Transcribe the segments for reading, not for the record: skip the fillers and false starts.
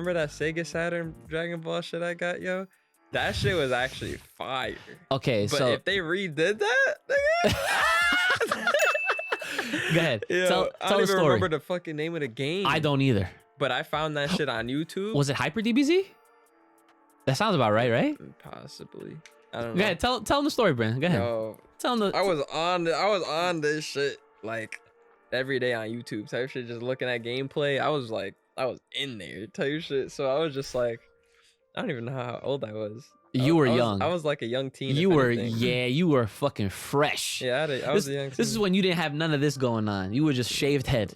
remember that Sega Saturn Dragon Ball shit I got, yo? That shit was actually fire. Okay, but so if they redid that, nigga, go ahead. yo, tell I the don't even story. remember the fucking name of the game. I don't either. But I found that shit on YouTube. Was it Hyper DBZ? That sounds about right? Possibly. I don't know. Go ahead. Tell them the story, Brandon. Go ahead. Yo, Tell them the. I was on this shit like every day on YouTube type shit, just looking at gameplay. I was in there type shit. So I was just like, I don't even know how old I was. You were young. I was like a young teen. You were fucking fresh. Yeah, I was a young teen. This is when you didn't have none of this going on. You were just shaved head.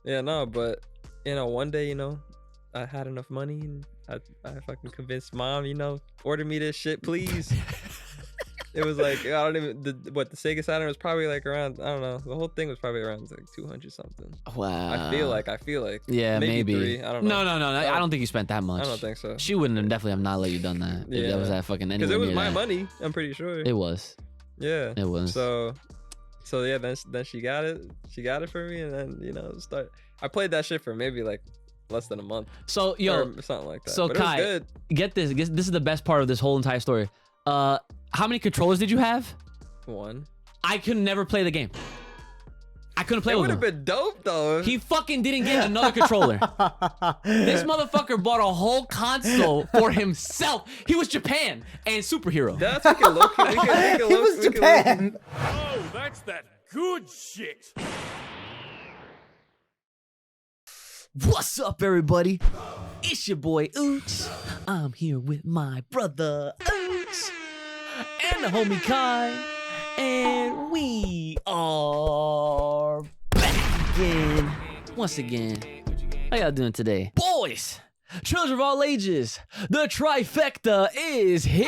Yeah, no, but one day, I had enough money and I fucking convinced mom, order me this shit, please. It was like, I don't even, the Sega Saturn was probably like around, I don't know, the whole thing was probably around like 200 something. Wow. I feel like. Yeah, maybe. 3, I don't know. No. I don't think you spent that much. I don't think so. She wouldn't have definitely have not let you done that. Yeah. If that was that fucking anywhere. Because it was near my that. money, I'm pretty sure. It was. Yeah. It was. So yeah, then she got it. She got it for me, and then I played that shit for maybe like less than a month. So or something like that. So but Kai, it was good. get this. This is the best part of this whole entire story. How many controllers did you have? 1. I could never play the game. I couldn't play It with would him. have been dope though. He fucking didn't get another controller. This motherfucker bought a whole console for himself. He was Japan and superhero. That's we can look. He was Japan. Oh, that's that good shit. What's up, everybody? It's your boy Ooch. I'm here with my brother Ooch and the homie Kai, and we are back again. Once again, how y'all doing today, boys? Children of all ages, the trifecta is here.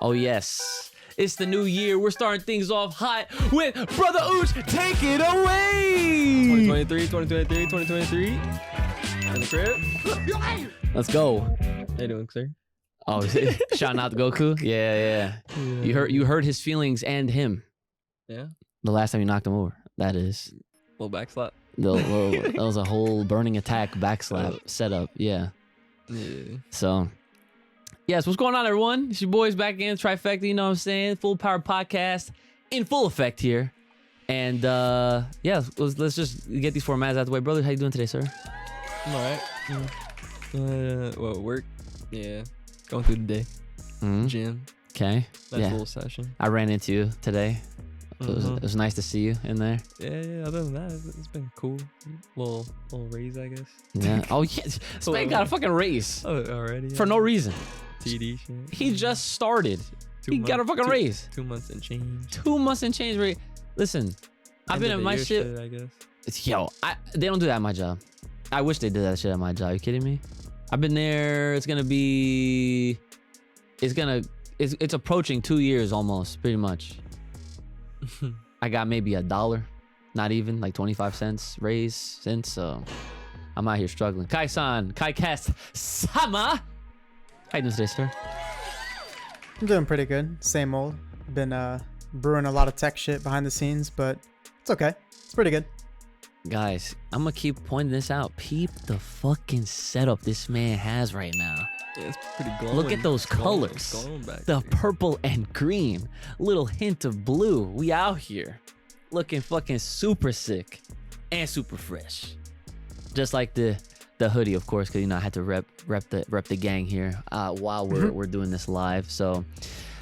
Oh yes. It's the new year. We're starting things off hot with Brother Ooch. Take it away. 2023. In the crib. Let's go. How you doing, sir? Oh, shouting out to Goku. Yeah. You hurt his feelings and him. Yeah. The last time you knocked him over. That is. Little back slap. That was a whole burning attack backslap setup. Yeah. Yeah. So. Yes, what's going on, everyone? It's your boys back in trifecta. You know what I'm saying? Full power podcast in full effect here. And yeah, let's just get these formats out of the way. Brother, how you doing today, sir? I'm all right. Work. Yeah. Going through the day. Gym. Okay. Nice little session. I ran into you today. It was nice to see you in there. Yeah. Other than that, it's been cool. Little raise, I guess. Yeah. Oh yeah. This man got a fucking raise. Oh, already. For no reason. TD shit. He just started. He got a fucking raise. 2 months and change. 2 months and change rate. Listen, I've been at my shit. I guess. They don't do that at my job. I wish they did that shit at my job. Are you kidding me? I've been there. It's approaching 2 years almost, pretty much. I got maybe $1, not even like 25 cents raise since. So I'm out here struggling. Kai-san, Kai-cast Sama. How you doing today, sir? I'm doing pretty good. Same old. Been brewing a lot of tech shit behind the scenes, but it's okay. It's pretty good. Guys, I'm gonna keep pointing this out. Peep the fucking setup this man has right now. Yeah, it's pretty glowing. Look at those colors. It's glowing back the there. purple and green. Little hint of blue. We out here. Looking fucking super sick. And super fresh. Just like the hoodie, of course, because I had to rep the gang here while we're doing this live. So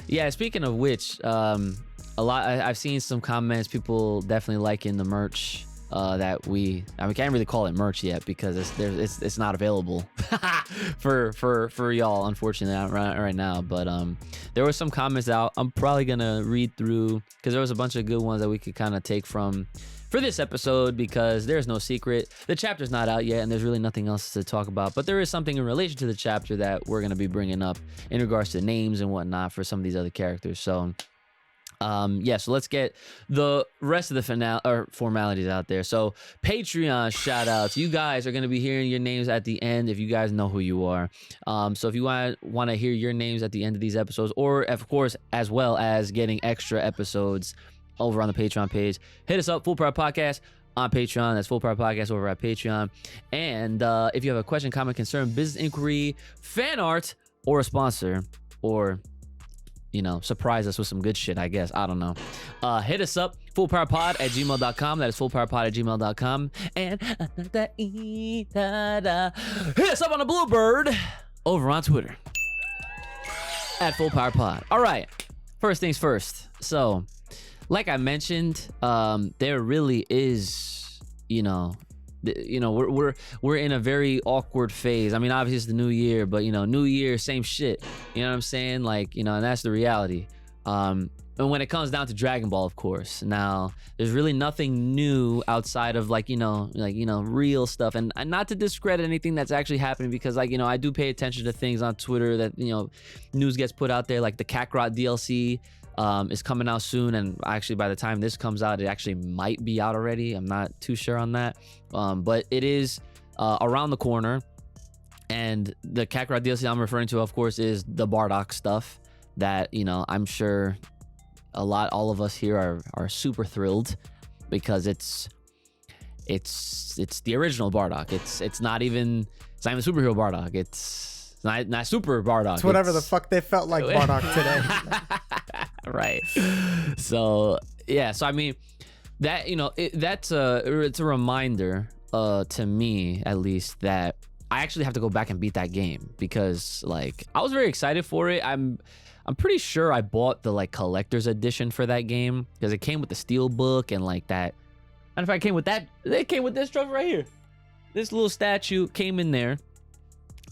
yeah, speaking of which, I've seen some comments, people definitely liking the merch that we can't really call it merch yet because it's not available for y'all, unfortunately, right now. But there were some comments out. I'm probably gonna read through because there was a bunch of good ones that we could kind of take from for this episode, because there's no secret, the chapter's not out yet and there's really nothing else to talk about, but there is something in relation to the chapter that we're going to be bringing up in regards to names and whatnot for some of these other characters. So yeah, so let's get the rest of the formalities out there. So Patreon shout outs, you guys are going to be hearing your names at the end if you guys know who you are. So if you want to hear your names at the end of these episodes, or of course as well as getting extra episodes over on the Patreon page. Hit us up, Full Power Podcast on Patreon. That's Full Power Podcast over at Patreon. And if you have a question, comment, concern, business inquiry, fan art, or a sponsor, or surprise us with some good shit, I guess. I don't know. Hit us up, fullpowerpod@gmail.com. That is fullpowerpod@gmail.com. And hit us up on the Bluebird over on Twitter at fullpowerpod. All right. First things first. So, like I mentioned, there really is, we're in a very awkward phase. I mean, obviously it's the new year, but new year, same shit. You know what I'm saying? Like, and that's the reality. And when it comes down to Dragon Ball, of course, now there's really nothing new outside of real stuff. And not to discredit anything that's actually happening, because I do pay attention to things on Twitter that news gets put out there, like the Kakarot DLC. Is coming out soon, and actually by the time this comes out, it actually might be out already. I'm not too sure on that, but it is around the corner. And the Kakarot DLC I'm referring to, of course, is the Bardock stuff that I'm sure all of us here are super thrilled, because it's the original Bardock. It's not even superhero Bardock. It's not super Bardock. It's whatever the fuck they felt like Bardock today. Right. So yeah, so I mean that it's a reminder to me, at least, that I actually have to go back and beat that game, because I was very excited for it. I'm pretty sure I bought the collector's edition for that game, because it came with the steel book and that. And if I came with that, it came with this trophy right here. This little statue came in there.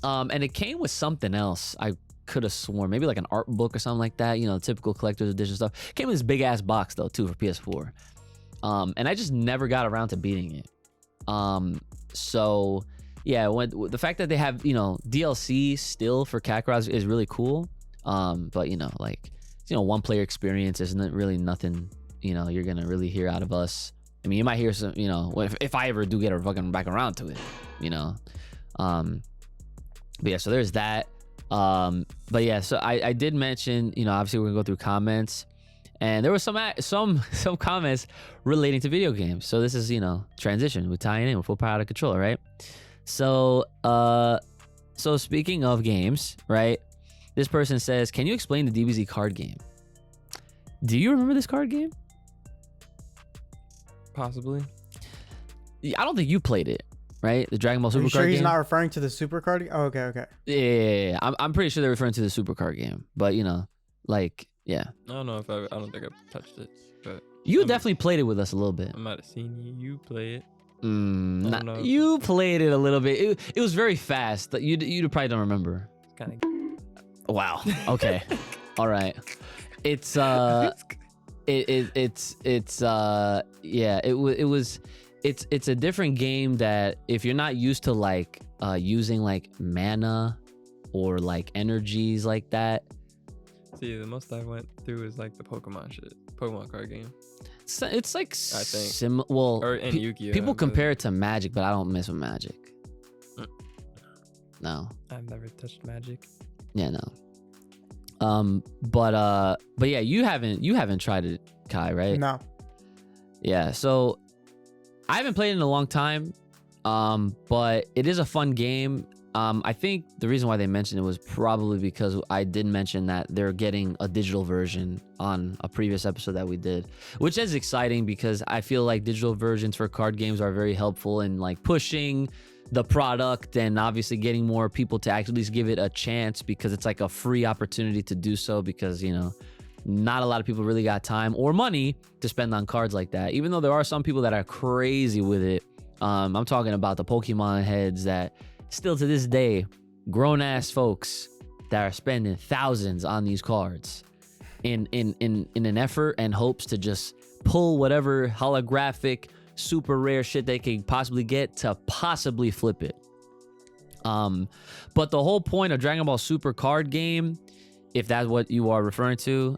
And it came with something else. I could have sworn maybe an art book or something like that, typical collector's edition stuff. Came in this big ass box though too for PS4. And I just never got around to beating it. So yeah, the fact that they have DLC still for Kakarot is really cool. But one player experience isn't really nothing you're gonna really hear out of us. I mean, you might hear some if I ever do get a fucking back around to it, but yeah, so there's that. But yeah, so I did mention, obviously we're gonna go through comments, and there was some comments relating to video games. So this is transition. We're tying in with Full Power Out of Control, right? So speaking of games, right? This person says, "Can you explain the DBZ card game?" Do you remember this card game? Possibly. I don't think you played it. Right, the Dragon Ball Super Are you Card sure he's game? not referring to the Super Card? Oh, okay. Yeah. I'm pretty sure they're referring to the Super Card game, but yeah. I don't know if I don't think I've touched it, but You definitely played it with us a little bit. I might have seen you play it. You played it a little bit. It was very fast. You probably don't remember. Kind of. Wow. Okay. All right. It's It's a different game that if you're not used to using mana or energies like that. See, the most I went through is the Pokemon card game. It's I think Yu-Gi-Oh! People compare it to Magic, but I don't mess with Magic. No. I've never touched Magic. Yeah, no. But yeah, you haven't tried it, Kai, right? No. Yeah, so I haven't played it in a long time, but it is a fun game. I think the reason why they mentioned it was probably because I did mention that they're getting a digital version on a previous episode that we did, which is exciting because I feel like digital versions for card games are very helpful in pushing the product and obviously getting more people to actually give it a chance, because it's a free opportunity to do so, because not a lot of people really got time or money to spend on cards like that, even though there are some people that are crazy with it. I'm talking about the Pokemon heads that still to this day, grown-ass folks that are spending thousands on these cards in an effort and hopes to just pull whatever holographic, super rare shit they can possibly get to possibly flip it. But the whole point of Dragon Ball Super card game, if that's what you are referring to,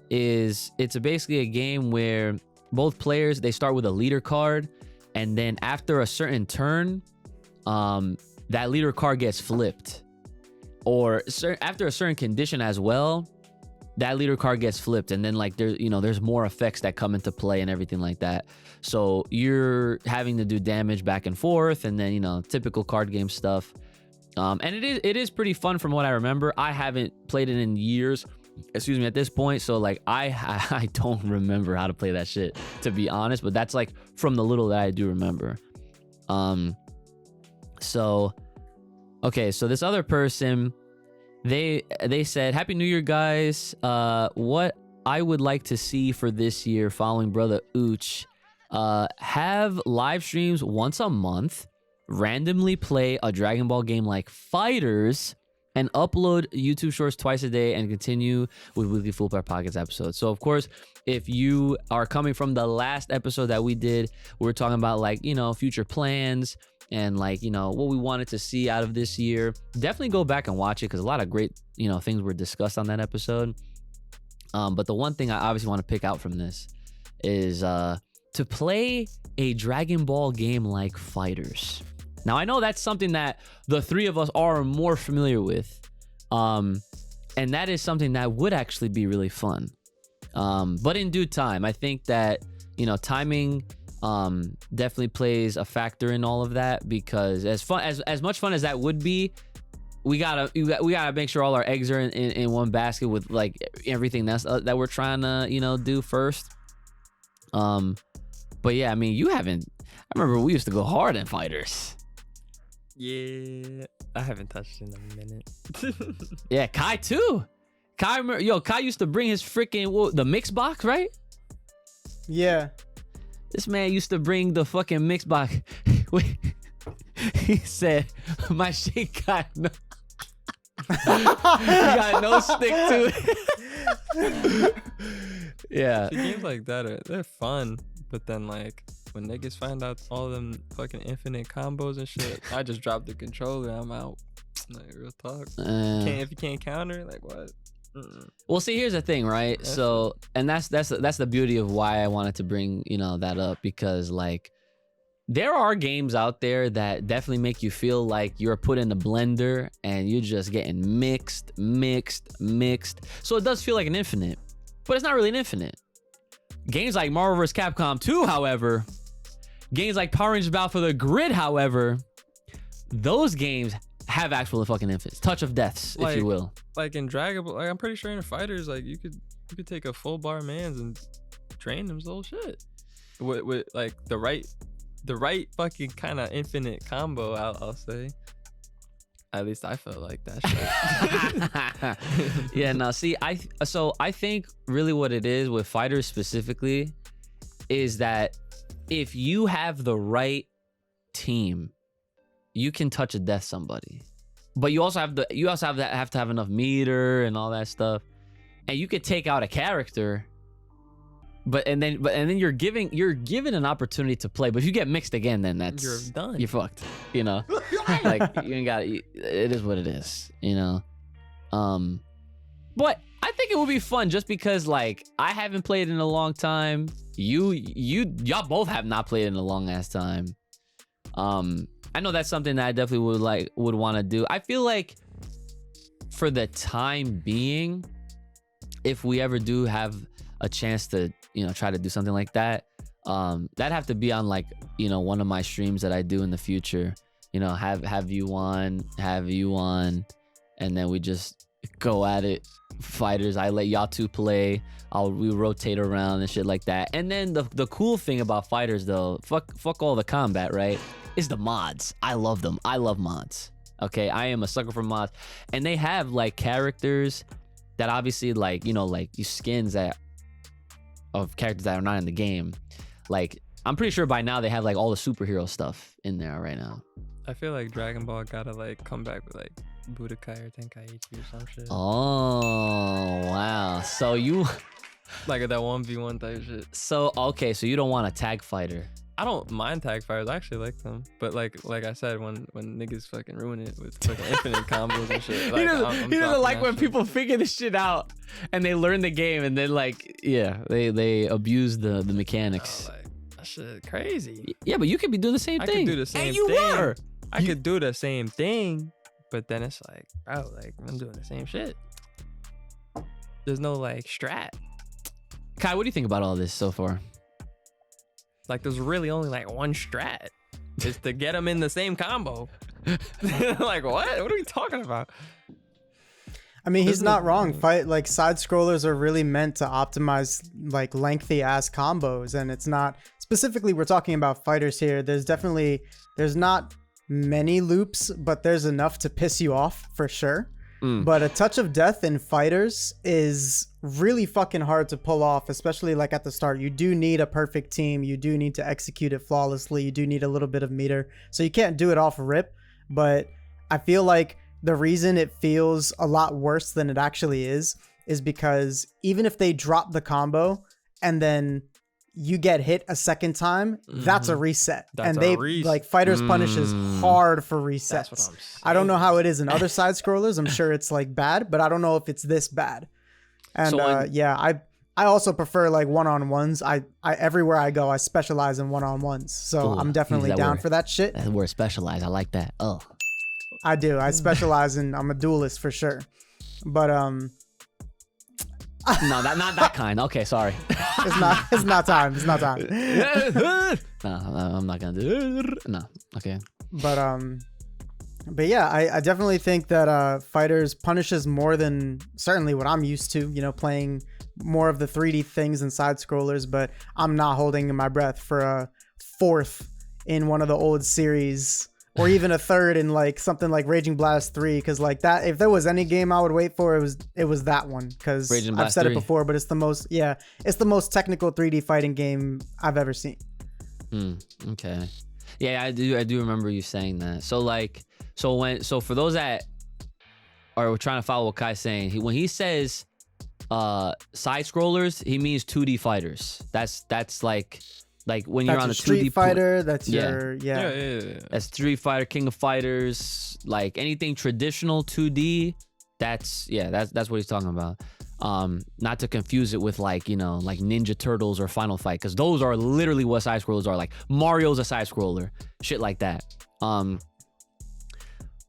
is it's basically a game where both players, they start with a leader card, and then after a certain turn, that leader card gets flipped, or after a certain condition as well. that leader card gets flipped, and then like there's more effects that come into play and everything like that. So you're having to do damage back and forth, and then typical card game stuff. And it is pretty fun from what I remember. I haven't played it in years, at this point, so like I don't remember how to play that shit, to be honest. But that's like from the little that I do remember. So this other person, they said, Happy New Year, guys. What I would like to see for this year, following Brother Ooch, have live streams once a month, randomly play a Dragon Ball game like Fighters, and upload YouTube shorts twice a day, and continue with weekly Full Power Pockets episodes. So of course, if you are coming from the last episode that we did, we're talking about like, future plans and like, what we wanted to see out of this year. Definitely go back and watch it, because a lot of great, things were discussed on that episode. But the one thing I obviously want to pick out from this is to play a Dragon Ball game like Fighters. Now, I know that's something that the three of us are more familiar with. And that is something that would actually be really fun. But in due time, I think that, timing definitely plays a factor in all of that, because as much fun as that would be, we gotta make sure all our eggs are in one basket with like everything that we're trying to, do first. But yeah, I mean, I remember we used to go hard in Fighters. Yeah, I haven't touched it in a minute. Yeah, Kai too. Kai used to bring his freaking the mix box, right? Yeah. This man used to bring the fucking mix box. He said, "My shit got no, you got no stick to it." Yeah. See, games like that they're fun, but then like when niggas find out all them fucking infinite combos and shit, I just drop the controller. I'm out. Like, real talk. If you can't counter, like what? Well, see, here's the thing, right? That's the beauty of why I wanted to bring that up, because like there are games out there that definitely make you feel like you're put in a blender and you're just getting mixed. So it does feel like an infinite, but it's not really an infinite. Games like Marvel vs. Capcom 2, however, games like Power Rangers Battle for the Grid, however, those games have actual fucking infinites, touch of deaths, if you will. Like in Dragon Ball, like I'm pretty sure in Fighters, like you could take a full bar man's and train him whole shit with like the right fucking kind of infinite combo. I'll say. At least I felt like that shit. Yeah, no, see, I think really what it is with Fighters specifically is that if you have the right team, you can touch a death somebody. But you also have to have enough meter and all that stuff. And you could take out a character, but then you're given an opportunity to play. But if you get mixed again, then you're done. You're fucked. Like you ain't got it is what it is, But I think it would be fun just because like I haven't played in a long time. Y'all both have not played in a long ass time. I know that's something that I definitely would want to do. I feel like for the time being, if we ever do have a chance to, try to do something like that, that'd have to be on like, one of my streams that I do in the future. Have you on, and then we just go at it. Fighters, I let y'all two play. We rotate around and shit like that. And then the cool thing about Fighters though, fuck all the combat, right? Is the mods. I love them. I love mods. Okay, I am a sucker for mods, and they have like characters that obviously like these skins of characters that are not in the game. Like I'm pretty sure by now they have like all the superhero stuff in there right now. I feel like Dragon Ball gotta like come back with like Budokai or Tenkaichi or some shit. Oh wow! So you like that 1v1 type shit. So okay, so you don't want a tag fighter. I don't mind tag fighters. I actually like them, but like I said, when niggas fucking ruin it with fucking infinite combos and shit. Like, he doesn't like when people figure this shit out and they learn the game and then like they abuse the mechanics. Like that shit crazy. Yeah, but you could be doing the same thing. I could do the same thing. I could do the same thing, but then it's like, bro, like I'm doing the same shit. There's no like strat. Kai, what do you think about all this so far? Like there's really only like one strat. Is to get them in the same combo. Like what? What are we talking about? I mean, he's This not is- wrong. Like side scrollers are really meant to optimize like lengthy ass combos, and it's not specifically. We're talking about fighters here. There's not many loops, but there's enough to piss you off for sure. But a touch of death in fighters is really fucking hard to pull off, especially like at the start. You do need a perfect team. You do need to execute it flawlessly. You do need a little bit of meter. So you can't do it off rip. But I feel like the reason it feels a lot worse than it actually is because even if they drop the combo and then you get hit a second time, that's a reset. That's and a they reset. like Fighters Punish is hard for resets. That's what I'm saying. I don't know how it is in other side scrollers. I'm sure it's like bad, but I don't know if it's this bad. And So yeah, I also prefer like one-on-ones. I everywhere I go, I specialize in one-on-ones. So Ooh, I'm definitely use that down word. for that shit. That word specialized. I like that. Oh. I do. I specialize in. I'm a duelist for sure. But No, not that kind. Okay, sorry. it's not time. It's not time. No, I'm not gonna do it. No. Okay. But yeah, I definitely think that Fighters punishes more than certainly what I'm used to, you know, playing more of the 3D things and side scrollers, but I'm not holding my breath for a fourth in one of the old series or even a third in like something like Raging Blast 3, because like that, if there was any game I would wait for, it was that one, because Raging I've Blast said 3. it before, but it's the most technical 3D fighting game I've ever seen. Okay. Yeah, I do remember you saying that. So like, so for those that are trying to follow what Kai's saying, when he says side scrollers, he means 2D fighters. That's like when you're That's on your the Street 2D Fighter. That's Yeah. your Yeah. That's Street Fighter, King of Fighters, like anything traditional 2D. That's what he's talking about. Not to confuse it with like, you know, like Ninja Turtles or Final Fight, because those are literally what side scrollers are. Like Mario's a side scroller, shit like that.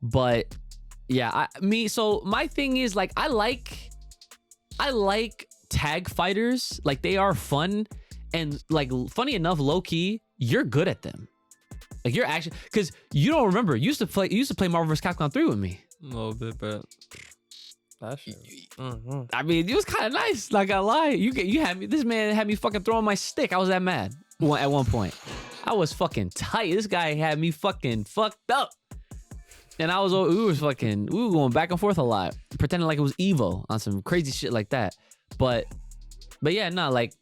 But yeah, so my thing is like I like tag fighters. Like they are fun, and like funny enough, low key, you're good at them. Like you're actually, because you don't remember, you used to play Marvel vs. Capcom 3 with me. A little bit, but that shit. I mean, it was kind of nice. Not gonna lie, you had me. This man had me fucking throwing my stick. I was that mad at one point. I was fucking tight. This guy had me fucking fucked up, and we were going back and forth a lot, pretending like it was Evo on some crazy shit like that. But yeah, no, like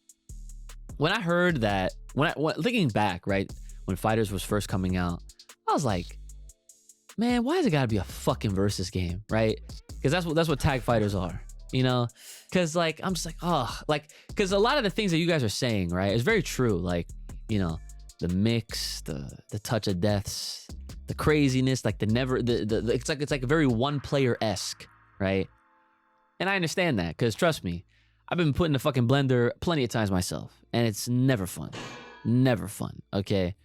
when I heard that, when thinking back, right, when Fighters was first coming out, I was like, man, why has it gotta be a fucking versus game, right? Because that's what tag fighters are, you know? Because like I'm just like, oh, like, because a lot of the things that you guys are saying, right, is very true. Like, you know, the mix, the touch of deaths, the craziness, like it's like a very one player esque, right? And I understand that, because trust me, I've been put in the fucking blender plenty of times myself, and it's never fun, okay?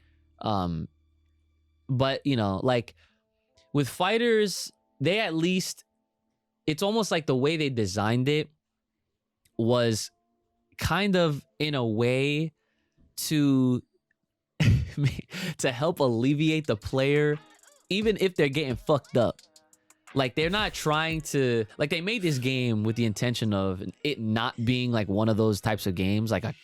But you know, like with fighters, they at least, it's almost like the way they designed it was kind of in a way to help alleviate the player, even if they're getting fucked up. Like they're not trying to, like they made this game with the intention of it not being like one of those types of games, like a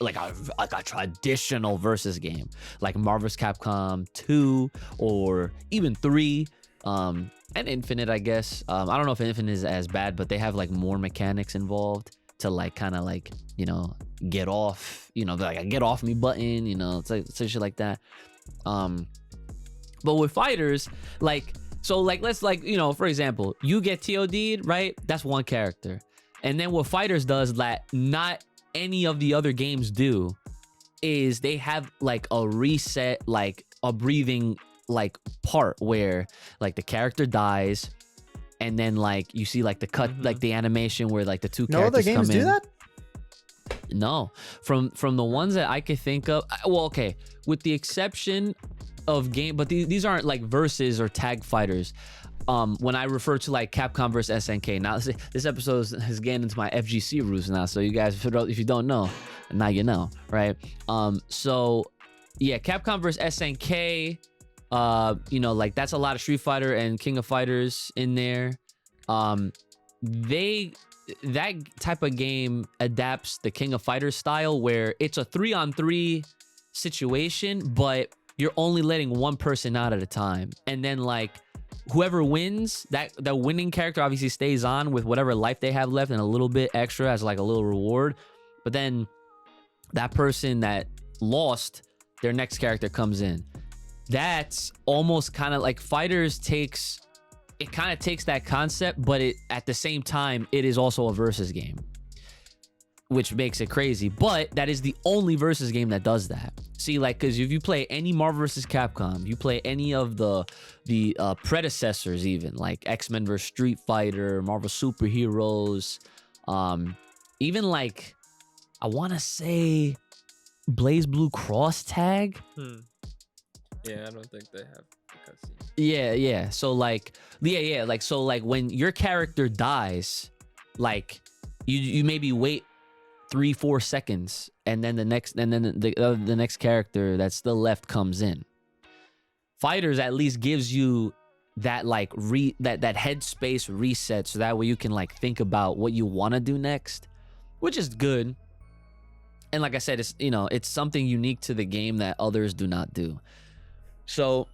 traditional versus game, like Marvel vs. Capcom 2 or even 3, and Infinite, I guess. I don't know if Infinite is as bad, but they have like more mechanics involved to like kind of like, you know, get off, you know, like a get off me button, you know, it's like shit like that. But with fighters, like, so like, let's like, you know, for example, you get TOD'd, right? That's one character. And then what Fighters does that not any of the other games do is they have like a reset, like a breathing like part where like the character dies, and then like you see like the cut, like the animation where like the two No characters other games come in. do that? No, from the ones that I could think of, well, okay, with the exception of game, but these aren't like versus or tag fighters. when I refer to like Capcom versus SNK. Now this episode is getting into my FGC roots now, so you guys, if you don't know, now you know, right? So yeah, Capcom versus SNK. You know, like that's a lot of Street Fighter and King of Fighters in there. That type of game adapts the King of Fighters style where it's a 3-on-3 situation, but you're only letting one person out at a time, and then like whoever wins, that winning character obviously stays on with whatever life they have left and a little bit extra as like a little reward. But then that person that lost, their next character comes in. That's almost kind of like Fighters takes that concept, but it at the same time it is also a versus game, which makes it crazy. But that is the only versus game that does that. See, like, because if you play any Marvel vs. Capcom, you play any of the predecessors, even like X-Men vs. Street Fighter, Marvel Superheroes, even like I want to say Blaze Blue Cross Tag. Yeah, I don't think they have the cutscene. Yeah. So like, like, so like when your character dies, like you maybe wait 3-4 seconds, and then the next character that's still left comes in. Fighters at least gives you that like that headspace reset, so that way you can like think about what you want to do next, which is good. And like I said, it's, you know, it's something unique to the game that others do not do. So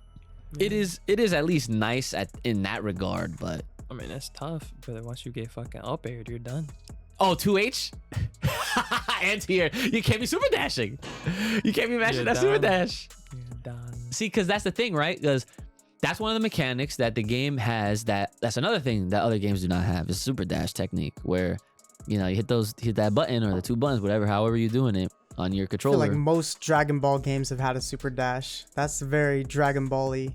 it is at least nice in that regard. But I mean, that's tough, but once you get fucking up aired, you're done. Oh, 2H? And here, you can't be super dashing. You can't be mashing that super dash. You're done. See, because that's the thing, right? Because that's one of the mechanics that the game has. That's another thing that other games do not have, is super dash technique, where, you know, you hit that button or the 2 buttons, however you're doing it on your I controller. feel like most Dragon Ball games have had a super dash. That's very Dragon Ball-y.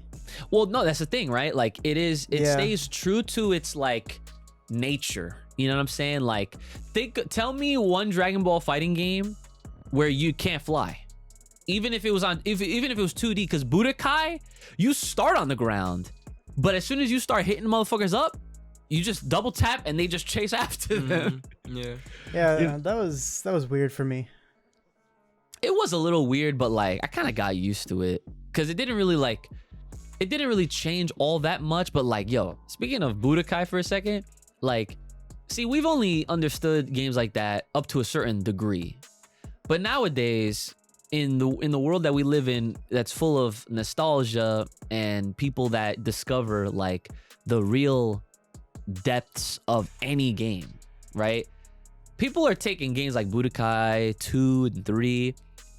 Well, no, that's the thing, right? Like it stays true to its like nature. You know what I'm saying? Like, tell me one Dragon Ball fighting game where you can't fly, even if it was 2D. Because Budokai, you start on the ground, but as soon as you start hitting motherfuckers up, you just double tap and they just chase after them. Yeah, that was weird for me. It was a little weird, but like I kind of got used to it because it didn't really change all that much. But like, yo, speaking of Budokai for a second, like, see, we've only understood games like that up to a certain degree, but nowadays in the world that we live in, that's full of nostalgia and people that discover like the real depths of any game, right? People are taking games like Budokai 2 and 3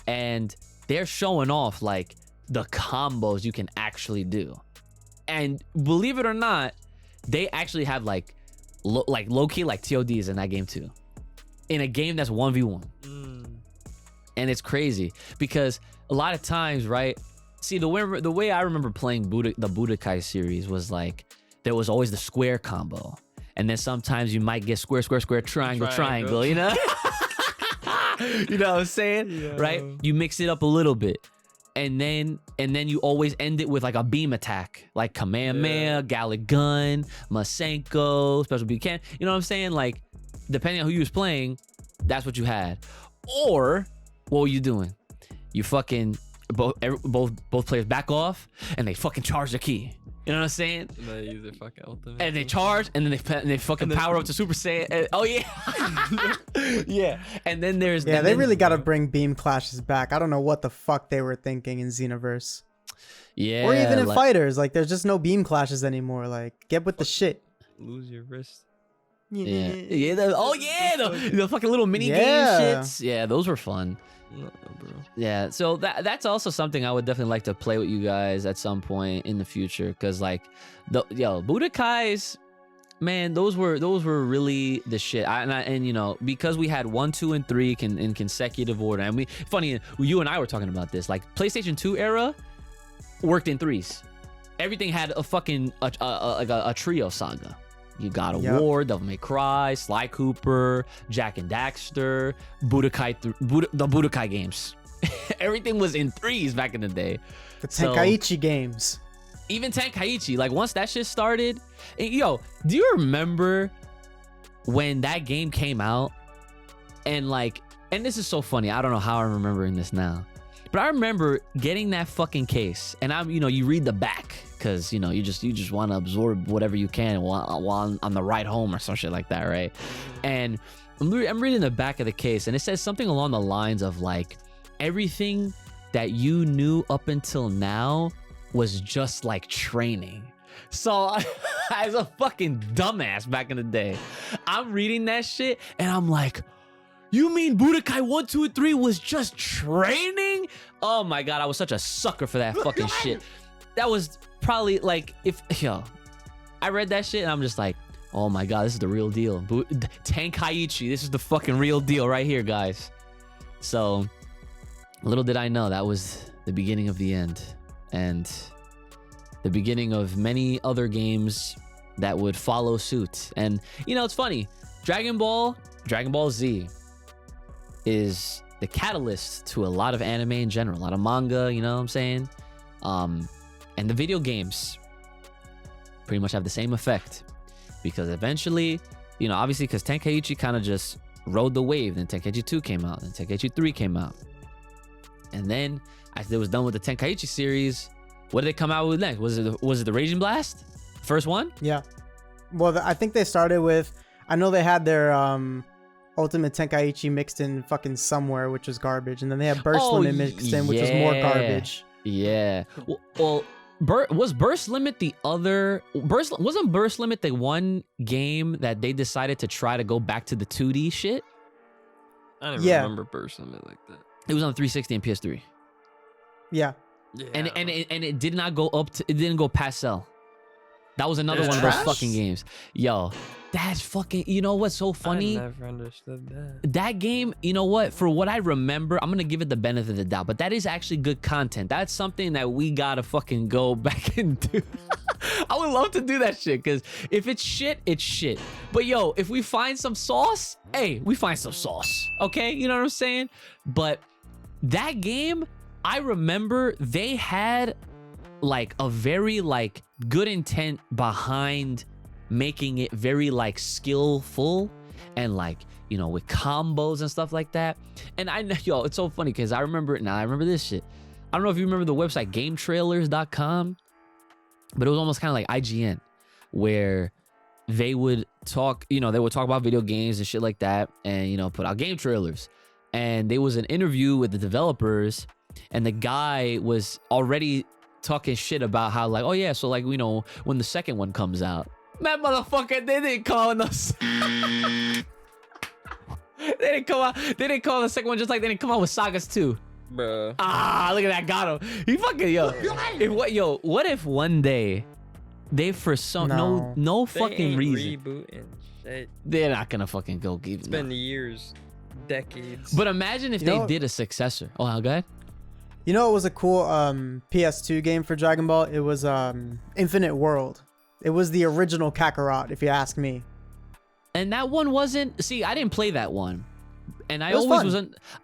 and they're showing off like the combos you can actually do. And believe it or not, they actually have like low-key like TODs in that game too, in a game that's 1v1. And it's crazy because a lot of times, right? See, the way I remember playing the Budokai series was like there was always the square combo, and then sometimes you might get square, triangle, you know? You know what I'm saying? Yeah. Right? You mix it up a little bit. And then you always end it with like a beam attack, like Kamehameha, Gallic Gun, Masenko, Special Beam Can. You know what I'm saying? Like, depending on who you was playing, that's what you had. Or what were you doing? You fucking both players back off and they fucking charge the key. You know what I'm saying? And they use their fucking ultimate. And they charge, and then they fucking power up to Super Saiyan. Oh yeah, yeah. And then there's they really got to bring beam clashes back. I don't know what the fuck they were thinking in Xenoverse. Yeah. Or even in Fighters, like there's just no beam clashes anymore. Like, get with the shit. Lose your wrist. Yeah. The fucking little mini game shits. Yeah, those were fun. No, bro. Yeah, so that's also something I would definitely like to play with you guys at some point in the future, because like Budokais, man, those were really the shit. And you know, because we had 1, 2, and 3 in consecutive order, and funny, you and I were talking about this, like PlayStation 2 era worked in 3s. Everything had a fucking a trio saga. You God of War, Devil May Cry, Sly Cooper, Jak and Daxter, Budokai, the Budokai games. Everything was in 3s back in the day. The Tenkaichi games. even Tenkaichi, like once that shit started, and, yo, do you remember when that game came out? And like, and this is so funny. I don't know how I'm remembering this now, but I remember getting that fucking case, and I'm, you read the back because you just want to absorb whatever you can while on the ride home or some shit like that, right? And I'm reading the back of the case, and it says something along the lines of like, everything that you knew up until now was just like training. So as a fucking dumbass back in the day, I'm reading that shit and I'm like, you mean Budokai 1, 2, and 3 was just training? Oh my God, I was such a sucker for that fucking shit. That was probably like, I read that shit and I'm just like, oh my God, this is the real deal. Tenkaichi, this is the fucking real deal right here, guys. So little did I know that was the beginning of the end, and the beginning of many other games that would follow suit. And it's funny, Dragon Ball Z is the catalyst to a lot of anime in general, a lot of manga, you know what I'm saying? And the video games pretty much have the same effect, because eventually, obviously, because Tenkaichi kind of just rode the wave. Then Tenkaichi 2 came out, then Tenkaichi 3 came out. And then after it was done with the Tenkaichi series, what did they come out with next? Was it the Raging Blast? First one? Yeah. Well, I think they started with, I know they had their Ultimate Tenkaichi mixed in fucking somewhere, which was garbage. And then they had Burst Limit mixed in, which was more garbage. Yeah. Well, was Burst Limit the other... Wasn't Burst Limit the one game that they decided to try to go back to the 2D shit? I don't remember Burst Limit like that. It was on 360 and PS3. Yeah. And it did not go up to... It didn't go past Cell. That was another one of those fucking games. Yo, that's fucking... You know what's so funny? I never understood that. That game, you know what? For what I remember, I'm going to give it the benefit of the doubt, but that is actually good content. That's something that we got to fucking go back and do. I would love to do that shit, because if it's shit, it's shit. But yo, if we find some sauce, hey, we find some sauce. Okay? You know what I'm saying? But that game, I remember they had like a very like good intent behind making it very like skillful and like, with combos and stuff like that. And I know, yo, it's so funny because I remember this shit. I don't know if you remember the website gametrailers.com, but it was almost kind of like IGN, where they would talk, they would talk about video games and shit like that, and put out game trailers. And there was an interview with the developers, and the guy was already talking shit about how like, oh yeah, so like, when the second one comes out, that motherfucker, they didn't call us. They didn't call the second one, just like they didn't come out with Sagas 2. Bruh. Look at that, got him. He fucking, what if one day they, for some no fucking reason, rebooting shit. They're not gonna fucking go give. It's been years, decades. But imagine if they did a successor. Oh, go ahead. It was a cool PS2 game for Dragon Ball. It was Infinite World. It was the original Kakarot, if you ask me. And that one wasn't... See, I didn't play that one. And I always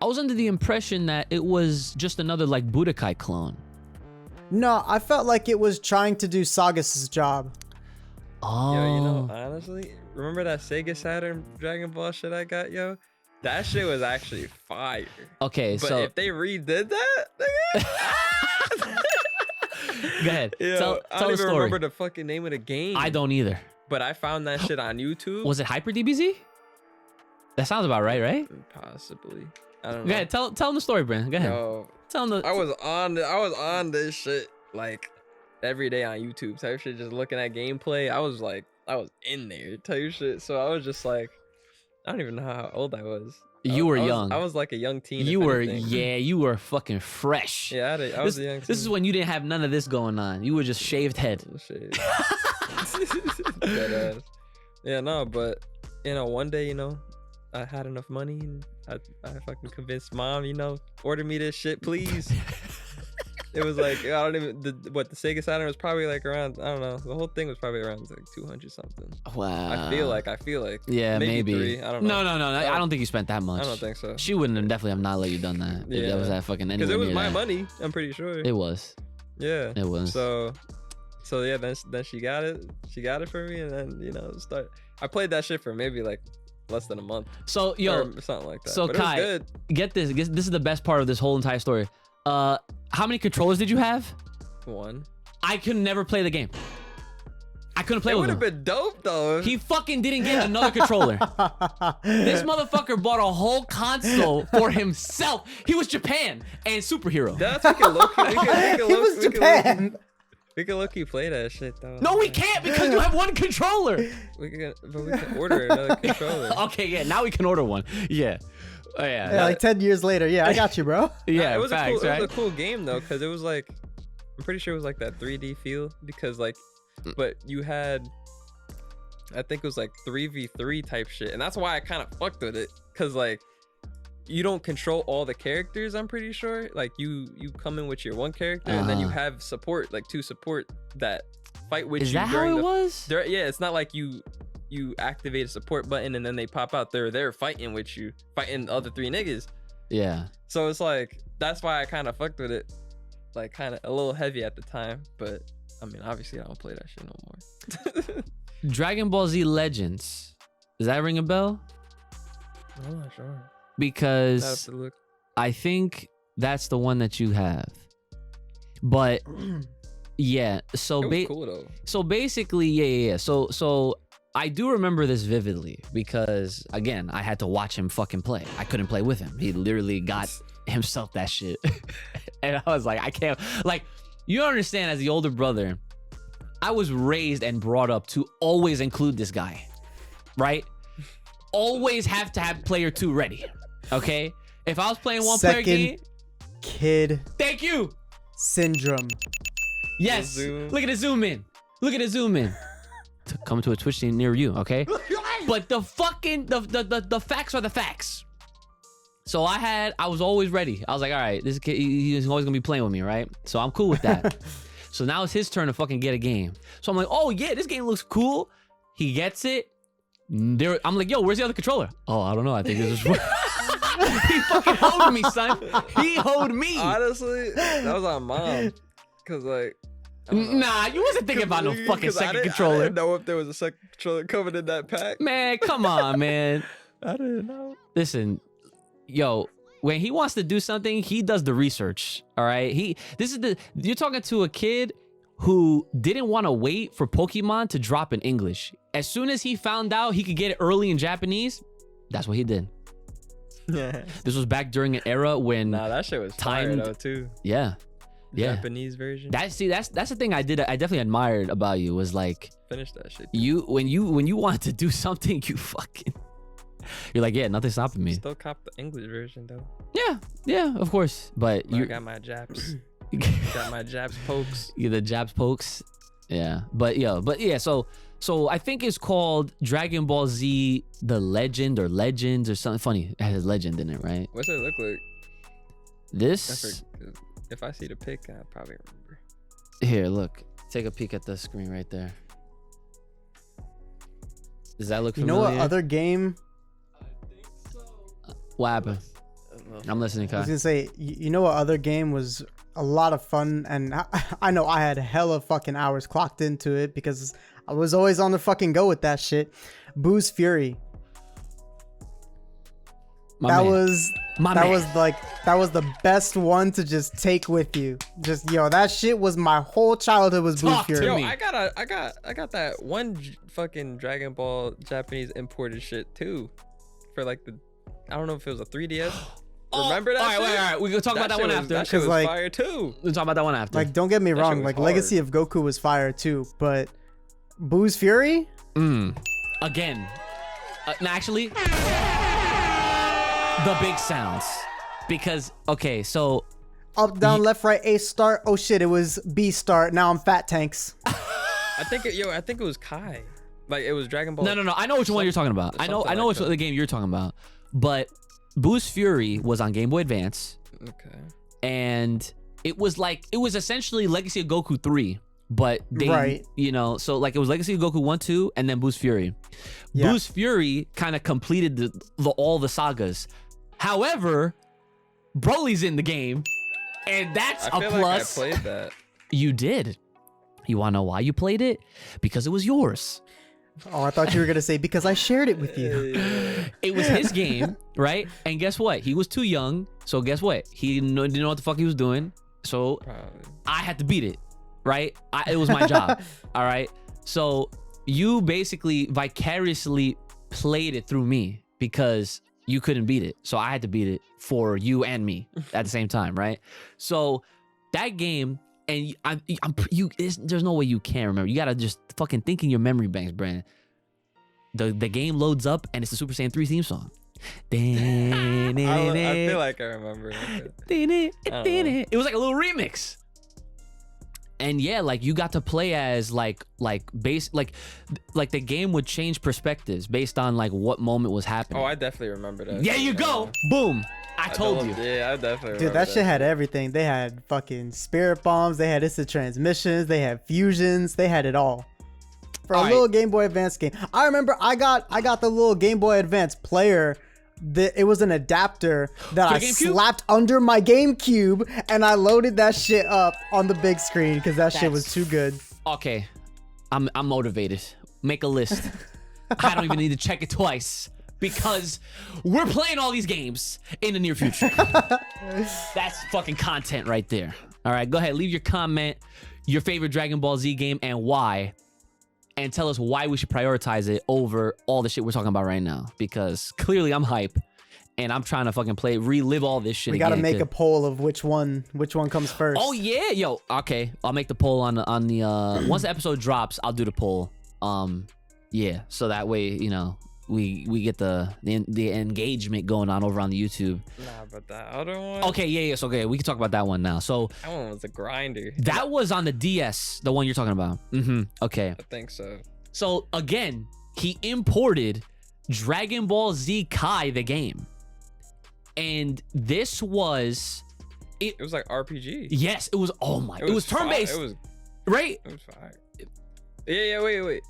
I was under the impression that it was just another like Budokai clone. No, I felt like it was trying to do Sagas' job. Oh. Yo, honestly, remember that Sega Saturn Dragon Ball shit I got, yo? That shit was actually fire. Okay, but so if they redid that, nigga, go ahead. Yo, tell I don't the even story. remember the fucking name of the game. I don't either. But I found that shit on YouTube. Was it Hyper DBZ? That sounds about right? Possibly. I don't know. Go ahead. Tell them the story, Brandon. Go ahead. Yo, tell them the. I was on this shit like every day on YouTube type shit, just looking at gameplay. I was in there type shit. So I was just like, I don't even know how old I was. You were young. I was like a young teen. You were fucking fresh. Yeah, I was a young teen. This is when you didn't have none of this going on. You were just shaved head. Yeah, no, but one day, I had enough money and I fucking convinced mom, order me this shit, please. It was like, I don't even, the Sega Saturn was probably like around, I don't know, the whole thing was probably around like 200 something. Wow. I feel like. Yeah, maybe. 3, I don't know. No. I don't think you spent that much. I don't think so. She wouldn't have definitely have not let you done that. Yeah. If that was that fucking because it was my money, I'm pretty sure. It was. Yeah. It was. So, So yeah, then she got it. She got it for me, and then I played that shit for maybe like less than a month. So or something like that. So but Kai, it was good. get this. This is the best part of this whole entire story. How many controllers did you have? One. I could never play the game. I couldn't play It with would him. have been dope though. He fucking didn't get another controller. This motherfucker bought a whole console for himself. He was Japan and superhero. That's we can low-key, It was Japan. We can low-key play that shit though. No, we can't because you have one controller. But we can order another controller. Okay, yeah, now we can order one. Yeah. Oh, yeah. Yeah, like 10 years later. Yeah, I got you, bro. Yeah, it was facts, it right? was a cool game though, because it was like, I'm pretty sure it was like that 3D feel, because like, but you had, I think it was like 3v3 type shit, and that's why I kind of fucked with it, because like, you don't control all the characters. I'm pretty sure like you come in with your one character, and then you have support, like 2 support that fight with Is you that how during it the was? yeah, it's not like you activate a support button and then they pop out. They're there fighting with you, fighting the other 3 niggas. Yeah. So it's like, that's why I kind of fucked with it, like kind of a little heavy at the time. But I mean, obviously I don't play that shit no more. Dragon Ball Z Legends. Does that ring a bell? I'm not sure. Because I have to look. I think that's the one that you have. But yeah, so It was cool though. so basically, yeah. So I do remember this vividly because again, I had to watch him fucking play. I couldn't play with him. He literally got himself that shit. And I was like, I can't, like, you don't understand, as the older brother, I was raised and brought up to always include this guy, right? Always have to have player 2 ready. Okay? If I was playing one player game, Kid thank you. syndrome. Yes. Zoom. Look at the zoom in. Look at the zoom in. Come to a Twitch scene near you, okay? But the fucking the facts are the facts. So I was always ready. I was like, all right, this kid, he's always gonna be playing with me, right? So I'm cool with that. So now it's his turn to fucking get a game. So I'm like, oh yeah, this game looks cool. He gets it. I'm like, yo, where's the other controller? Oh, I don't know. I think this is. He fucking hoed me, son. He hoed me. Honestly, that was on mom, cause like. I don't know. Nah, you wasn't thinking about no fucking 'Cause I second didn't controller. know if there was a second controller coming in that pack. Man, come on, man. I didn't know. Listen, yo, when he wants to do something, he does the research. All right. You're talking to a kid who didn't want to wait for Pokemon to drop in English. As soon as he found out he could get it early in Japanese, that's what he did. This was back during an era when Nah, that shit was fire timed- though too. yeah. Japanese version. That's the thing I definitely admired about you was like Finish that shit. when you wanted to do something, you're like, yeah, nothing's stopping me. Still cop the English version though. Yeah, of course. But I you got my Japs. Got my Japs pokes. the jabs pokes. Yeah. But yeah, so I think it's called Dragon Ball Z The Legend or Legends or something funny. It has legend in it, right? What's it look like? This If I see the pic, I probably remember. here, look. Take a peek at the screen right there. Does that look You familiar? know what other game? What happened? I'm listening, I was Kai. gonna say, you know what other game was a lot of fun, and I know I had hella fucking hours clocked into it because I was always on the fucking go with that shit. Boo's Fury. That was the best one to just take with you. Just that shit was my whole childhood was Boo's Talk to Fury. Yo, me. I got that one fucking Dragon Ball Japanese imported shit too, for like I don't know if it was a 3DS. Remember that? All shit? right. We can talk about that one after. That shit was like- fire too. We'll talk about that one after. Like, don't get me That wrong, shit was like hard. Legacy of Goku was fire too, but Boo's Fury? Again. Actually, the big sounds. Because, okay, so Up, down, left, right, A start. Oh shit, it was B start. Now I'm Fat Tanks. I think it was Kai. Like it was Dragon Ball. no. I know which one you're talking about. I know something which like that. the game you're talking about. But Boo's Fury was on Game Boy Advance, Okay. and it was essentially Legacy of Goku 3. But they, Right. so like it was Legacy of Goku 1, 2, and then Boo's Fury. Yeah. Boo's Fury kind of completed all the sagas. However, Broly's in the game, and that's I a feel plus. like I played that. You did. You want to know why you played it? Because it was yours. Oh, I thought you were gonna say because I shared it with you. It was his game, right? And guess what? He was too young. So guess what? He didn't know what the fuck he was doing. So I had to beat it, right? It was my job. All right. So you basically vicariously played it through me because you couldn't beat it. So I had to beat it for you and me at the same time, right? So that game, and there's no way you can't remember. You gotta just fucking think in your memory banks, Brandon. The game loads up and it's the Super Saiyan 3 theme song. I feel like I remember. It was like a little remix. And yeah, like you got to play as like the game would change perspectives based on like what moment was happening. Oh, I definitely remember that. Yeah, you go. Boom. I told you. Yeah, I definitely remember. Dude, that shit had everything. They had fucking spirit bombs. They had instant transmissions. They had fusions. They had it all. For a little Game Boy Advance game. I remember I got the little Game Boy Advance player. It was an adapter that I slapped under my GameCube, and I loaded that shit up on the big screen because that shit was too good. Okay, I'm motivated. Make a list. I don't even need to check it twice because we're playing all these games in the near future. That's fucking content right there. All right, go ahead, leave your comment, your favorite Dragon Ball Z game, and why. And tell us why we should prioritize it over all the shit we're talking about right now. Because clearly I'm hype, and I'm trying to fucking relive all this shit. We gotta make a poll of which one comes first. Oh yeah, yo, okay. I'll make the poll on the once the episode drops, I'll do the poll. Yeah, so that way, you know, we get the engagement going on over on the YouTube. Nah, but that other one. Okay, yeah, so okay, we can talk about that one now. So that one was a grinder. That was on the DS, the one you're talking about. Okay. I think so. So again, he imported Dragon Ball Z Kai the game, and this was it was like RPG. Yes, it was. Oh my, it was turn-based. It was right. It was fire. Yeah. Wait.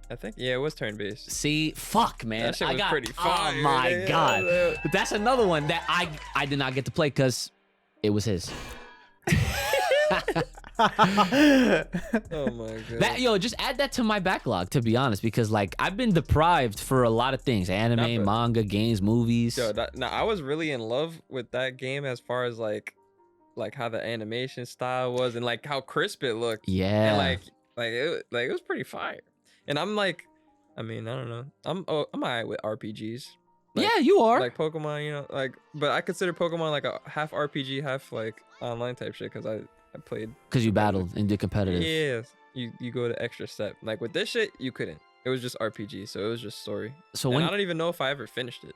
I think it was turn-based. See, fuck, man. That shit was pretty fire. Oh my god. But that's another one that I did not get to play because it was his. Oh my god. Just add that to my backlog, to be honest, because like I've been deprived for a lot of things: anime, manga, games, movies. I was really in love with that game as far as like how the animation style was and like how crisp it looked. Yeah. And it was pretty fire. And I'm like, I mean, I don't know. I'm alright with RPGs. Like, yeah, you are. Like Pokemon, you know, but I consider Pokemon like a half RPG, half like online type shit because I played. Because you battled and did competitive. Yeah, you go the extra step. Like with this shit, you couldn't. It was just RPG, so it was just story. So I don't even know if I ever finished it.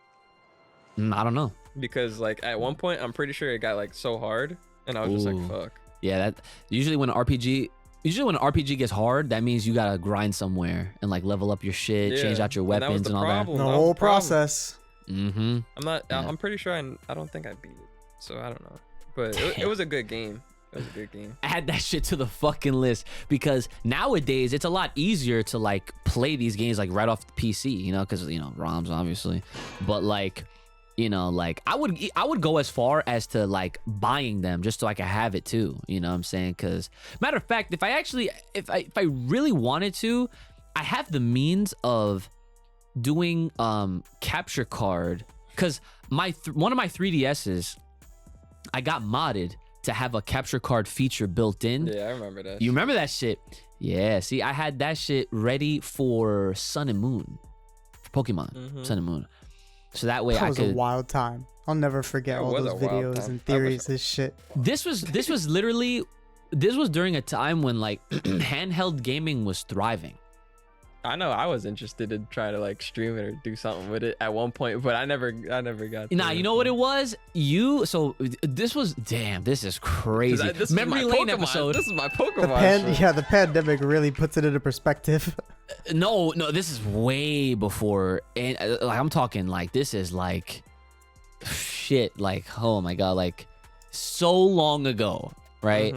I don't know. Because like at one point, I'm pretty sure it got like so hard, and I was just like, fuck. Yeah, that usually when an RPG gets hard, that means you gotta grind somewhere and like level up your shit, change out your weapons and all that. The whole process. I'm not. Yeah. I'm pretty sure. I don't think I beat it, so I don't know. But it was a good game. It was a good game. Add that shit to the fucking list because nowadays it's a lot easier to like play these games like right off the PC, you know, because you know ROMs obviously, but like. You know, like I would go as far as to like buying them just so I could have it too. You know what I'm saying? Because matter of fact, if I really wanted to, I have the means of doing capture card. Because one of my 3DSs, I got modded to have a capture card feature built in. Yeah, I remember that. You remember that shit? Yeah. See, I had that shit ready for Sun and Moon, for Pokemon Sun and Moon. So that way that was a wild time. I'll never forget all those videos and theories and shit. This was during a time when like handheld gaming was thriving. I know I was interested to try to like stream it or do something with it at one point, but I never got to you know what it was? This is crazy. Memory Lane episode. This is my Pokemon. The pandemic really puts it into perspective. No, this is way before, and like I'm talking like this is like shit, like oh my god, like so long ago, right?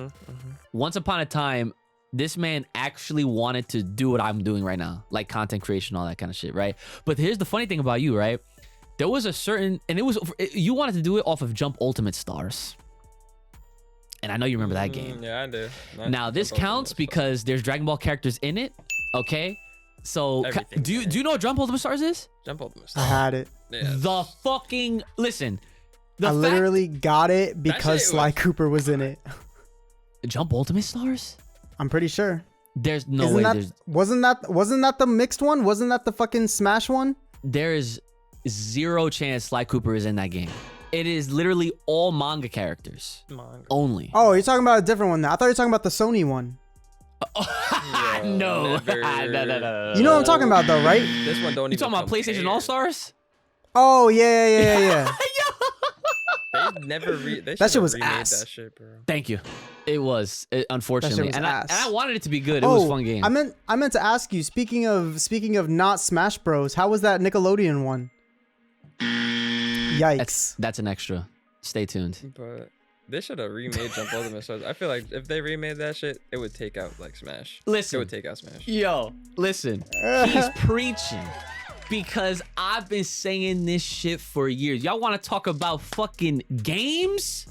Once upon a time, this man actually wanted to do what I'm doing right now, like content creation, all that kind of shit, right? But here's the funny thing about you, right? There was a certain, and you wanted to do it off of Jump Ultimate Stars. And I know you remember that game. Yeah, I do. Nice. Now this Jump counts Ultimate because there's Dragon Ball characters in it. Okay. So Everything's do in you know what Jump Ultimate Stars is? Stars. Jump Ultimate I Stars. had it. Yeah. The fucking listen. The I literally got it because shit Sly was- Cooper was in it. Jump Ultimate Stars? I'm pretty sure. There's no way. Wasn't that the mixed one? Wasn't that the fucking Smash one? There is zero chance Sly Cooper is in that game. It is literally all manga characters Manga. only. Oh, you're talking about a different one now. I thought you were talking about the Sony one. No. never. No. You know what I'm talking about though, right? This one don't You even talking about PlayStation compare. All Stars? Oh yeah. They never they That should've shit was remade ass. that shit, bro. Thank you. It was unfortunately, was and ass. I wanted it to be good. It was a fun game. I meant to ask you. Speaking of not Smash Bros, how was that Nickelodeon one? Yikes! That's an extra. Stay tuned. But they should have remade Jump Ultimate Stars. I feel like if they remade that shit, it would take out like Smash. Listen. It would take out Smash. Yo, listen. He's preaching because I've been saying this shit for years. Y'all want to talk about fucking games?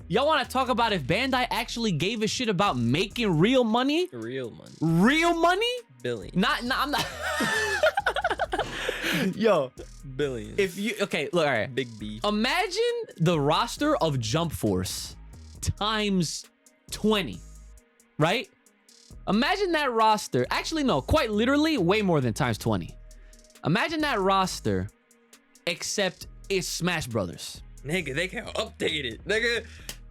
Y'all want to talk about if Bandai actually gave a shit about making real money? Real money. Real money? Billion. I'm not. Yo, Billion. if you okay, look, all right. Big B. Imagine the roster of Jump Force times 20, right? Imagine that roster. Actually, no, quite literally, way more than times 20. Imagine that roster, except it's Smash Brothers. Nigga, they can update it. Nigga,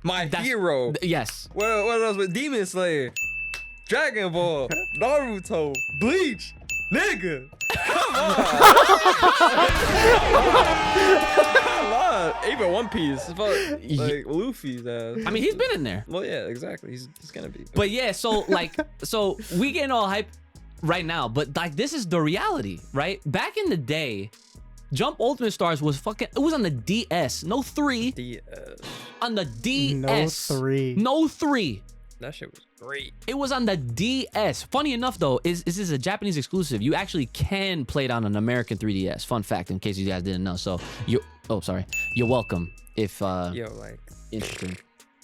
my That's- hero. Yes. What else with Demon Slayer? Dragon Ball. Naruto. Bleach. Nigga. Come on. Come on. Even One Piece. Fuck, like Luffy's ass. I mean, he's been in there. Well, yeah, exactly. He's gonna be. But yeah, so we getting all hype right now, but like this is the reality, right? Back in the day, Jump Ultimate Stars was it was on the DS, no 3, DS. on the DS. No 3. No 3. That shit was great. It was on the DS. Funny enough, though, is this is a Japanese exclusive. You actually can play it on an American 3DS. Fun fact, in case you guys didn't know. So you're welcome. If Yo, like, interesting,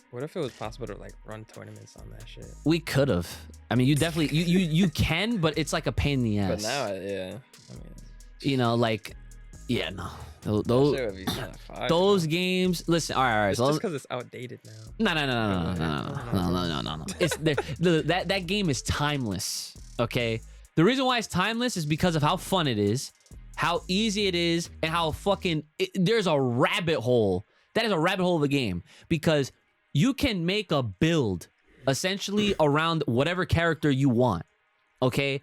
what if it was possible to like run tournaments on that shit? we could have. I mean, you definitely you can, but it's like a pain in the ass. But now, yeah. I mean, You know, like, yeah, no. that Those shit would be kind of fire. those games. Listen, all right. It's So just because it's outdated now. No. It's that game is timeless. Okay. The reason why it's timeless is because of how fun it is, how easy it is, and how there's a rabbit hole. That is a rabbit hole of a game because you can make a build essentially around whatever character you want. Okay.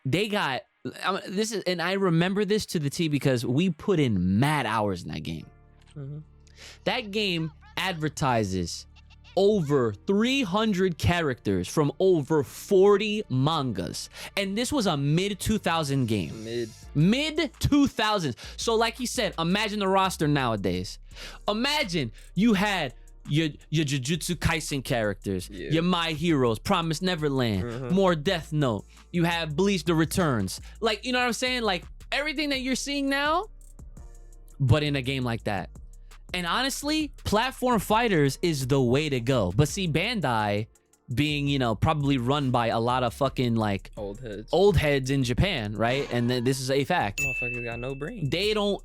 They got this is, and I remember this to the T because we put in mad hours in that game. Mhm. That game advertises over 300 characters from over 40 mangas. And this was a mid-2000 game. Mid-2000s. So like he said, imagine the roster nowadays. Imagine you had your Jujutsu Kaisen characters, Yeah. your My Heroes, Promise Neverland, more Death Note. You have Bleach The Returns. Like, you know what I'm saying? Like, everything that you're seeing now, but in a game like that. And honestly, platform fighters is the way to go. But see, Bandai being, you know, probably run by a lot of fucking like Old heads. heads in Japan, right? And this is a fact. Motherfuckers got no brain.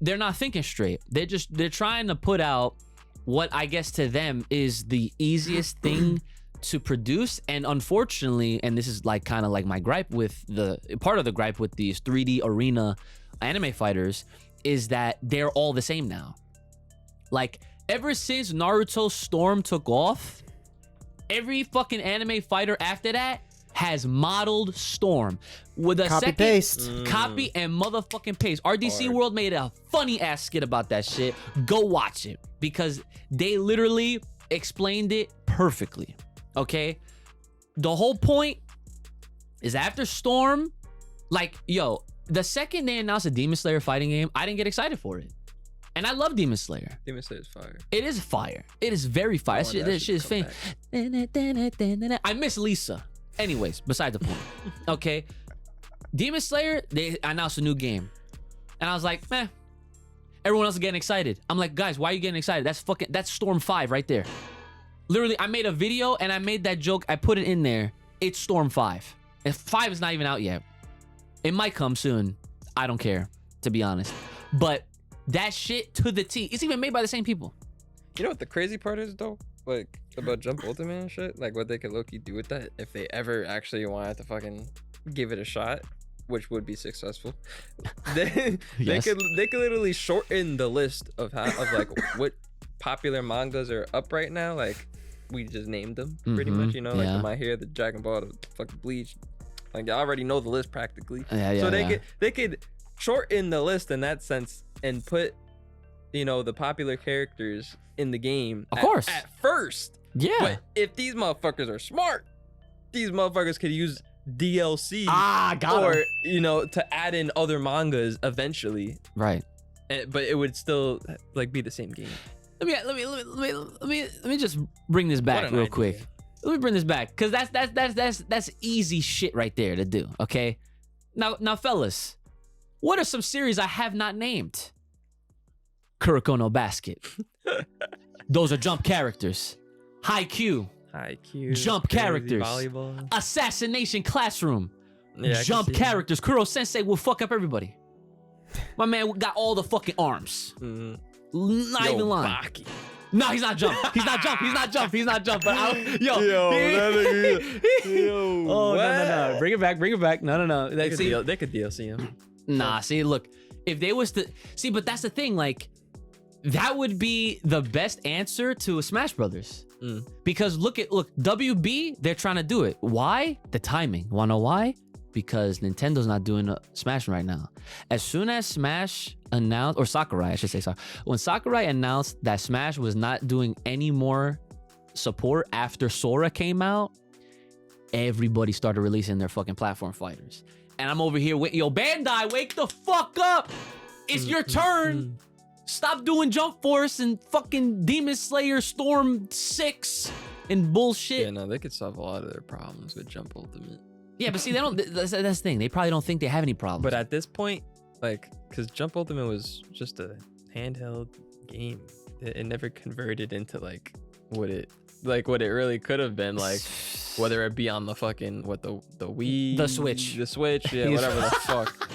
They're not thinking straight. They're trying to put out what I guess to them is the easiest thing to produce. And unfortunately, and this is like kind of like my gripe with part of the gripe with these 3D arena anime fighters is that they're all the same now. Like, ever since Naruto Storm took off, every fucking anime fighter after that has modeled Storm with a Copy paste. copy and motherfucking paste. RDC Hard. World made a funny ass skit about that shit. Go watch it because they literally explained it perfectly. Okay, the whole point is after Storm, like, yo, the second they announced a Demon Slayer fighting game, I didn't get excited for it. And I love Demon Slayer. Demon Slayer is fire. It is fire. It is very fire. want That that shit is shit fan. to I miss Lisa. Anyways, beside the point. Okay. Demon Slayer, they announced a new game. And I was like, meh. Everyone else is getting excited. I'm like, guys, why are you getting excited? That's Storm 5 right there. Literally, I made a video and I made that joke. I put it in there. It's Storm 5. And 5 is not even out yet. It might come soon. I don't care, to be honest. But that shit to the T. It's even made by the same people. You know what the crazy part is though? Like about Jump Ultimate and shit? Like what they could low-key do with that if they ever actually wanted to fucking give it a shot, which would be successful. Yes. They could literally shorten the list of like what popular mangas are up right now. Like we just named them pretty much, you know, like the My Hero, the Dragon Ball, the fucking Bleach. Like I already know the list practically. So they could shorten the list in that sense and put, you know, the popular characters in the game. Of course. At first. Yeah. But if these motherfuckers are smart, these motherfuckers could use DLC got you know, to add in other mangas eventually. Right. But it would still like be the same game. Let me just bring this back real quick. Let me bring this back, because that's easy shit right there to do. Okay. Now, fellas, what are some series I have not named? Kuroko no Basket. Those are jump characters. Haikyuu. Jump characters. Volleyball. Assassination Classroom. Yeah, Jump characters. Kuro Sensei will fuck up everybody. My man got all the fucking arms. Not even lying. Baki. No, he's not jump. He's not jump. He's not jump. He's not jump. But yo, oh, no. Bring it back. Bring it back. No. They could DLC him. Nah, see, look, if they was to see, but that's the thing, like, that would be the best answer to a Smash Brothers. Because look, WB, they're trying to do it. Why? The timing. Wanna know why? Because Nintendo's not doing a Smash right now. As soon as Smash announced, or Sakurai, I should say, sorry. When Sakurai announced that Smash was not doing any more support after Sora came out, everybody started releasing their fucking platform fighters. And I'm over here with, yo, Bandai, wake the fuck up. It's your turn. Stop doing Jump Force and fucking Demon Slayer Storm 6 and bullshit. Yeah, no, they could solve a lot of their problems with Jump Ultimate. Yeah, but see, they don't. That's the thing. They probably don't think they have any problems. But at this point, like, because Jump Ultimate was just a handheld game, it never converted into like what it really could have been, like whether it be on the fucking the Wii, the Switch, yeah, whatever the fuck.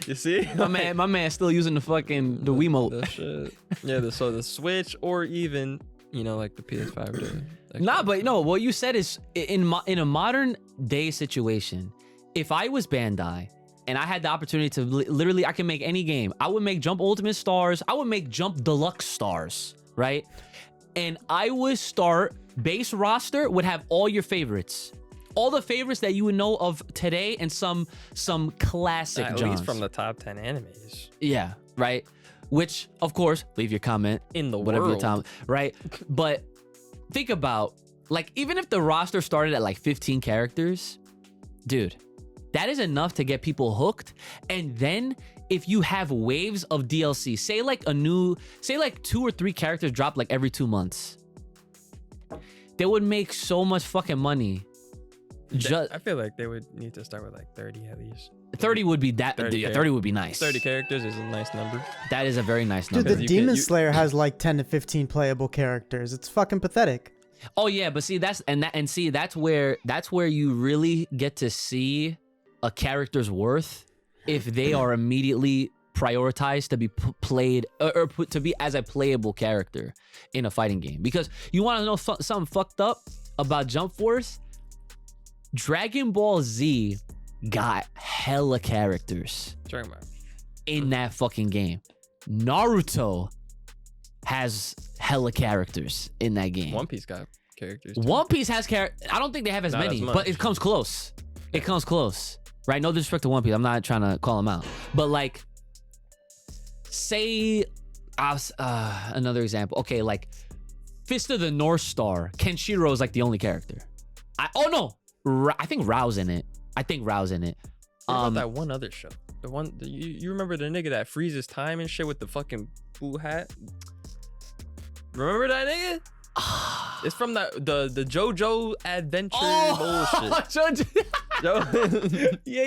You see, my man still using the Wiimote. The shit. Yeah, so the Switch, or even, you know, like the PS5. Nah, but no, what you said is in a modern day situation, if I was Bandai and I had the opportunity to literally, I can make any game. I would make Jump Ultimate Stars. I would make Jump Deluxe Stars, right? And I would start base roster, would have all your favorites. All the favorites that you would know of today, and some classic at Johns. least from the top 10 animes. Yeah, right? Which, of course, leave your comment. In the whatever world. your time, right? But think about, like, even if the roster started at like 15 characters, dude, that is enough to get people hooked. And then if you have waves of DLC, say like 2 or 3 characters drop like every 2 months, they would make so much fucking money. I feel like they would need to start with like 30 at least. 30 would be that. 30 would be nice. 30 characters is a nice number. That is a very nice Dude, number. the Demon Slayer has like 10 to 15 playable characters. It's fucking pathetic. Oh yeah, but see that's where you really get to see a character's worth if they are immediately prioritized to be played or put to be as a playable character in a fighting game. Because you want to know something fucked up about Jump Force? Dragon Ball Z got hella characters in that fucking game. Naruto has hella characters in that game. One Piece got characters too. One Piece has characters. I don't think they have as Not many, as much. but it comes close. It comes close, right? No disrespect to One Piece. I'm not trying to call them out, but like, say, another example. Okay, like Fist of the North Star. Kenshiro is like the only character. I think Rao's in it. What about that one other show? The one you remember the nigga that freezes time and shit with the fucking blue hat? Remember that nigga? It's from the JoJo Adventure bullshit. JoJo. Yeah.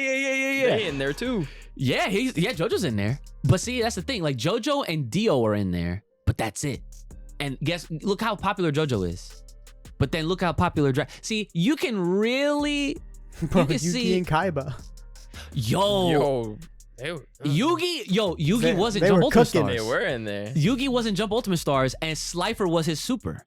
They in there too. Yeah, JoJo's in there. But see, that's the thing. Like JoJo and Dio are in there, but that's it. And look how popular JoJo is. But then look how popular see, you can really Bro, you can Yugi see and Kaiba. Yugi wasn't they Jump were Ultimate cooking. Stars. They were in there. Yugi wasn't Jump Ultimate Stars, and Slifer was his super.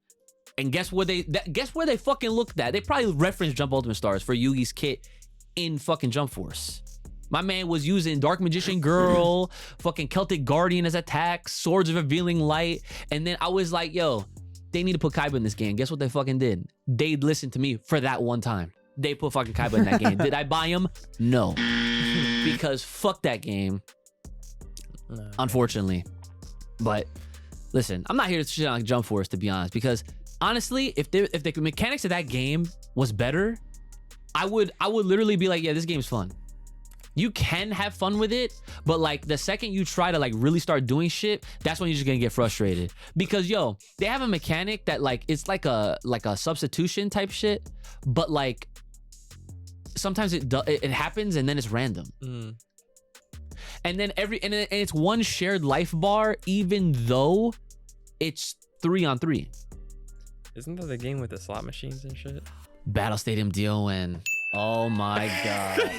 And guess where they fucking looked at? They probably referenced Jump Ultimate Stars for Yugi's kit in fucking Jump Force. My man was using Dark Magician Girl, fucking Celtic Guardian as attacks, Swords of Revealing Light, and then I was like, yo, they need to put Kaiba in this game. Guess what they fucking did? They listened to me for that one time. They put fucking Kaiba in that game. Did I buy him? No. Because fuck that game. Unfortunately. But listen, I'm not here to shit on Jump Force, to be honest, because honestly, if the mechanics of that game was better, I would literally be like, yeah, this game's fun. You can have fun with it, but like the second you try to like really start doing shit, that's when you're just gonna get frustrated. Because yo, they have a mechanic that like it's like a substitution type shit, but like sometimes it happens and then it's random. And then and it's one shared life bar, even though it's 3-on-3. Isn't that the game with the slot machines and shit? Battle Stadium DON. Oh my god.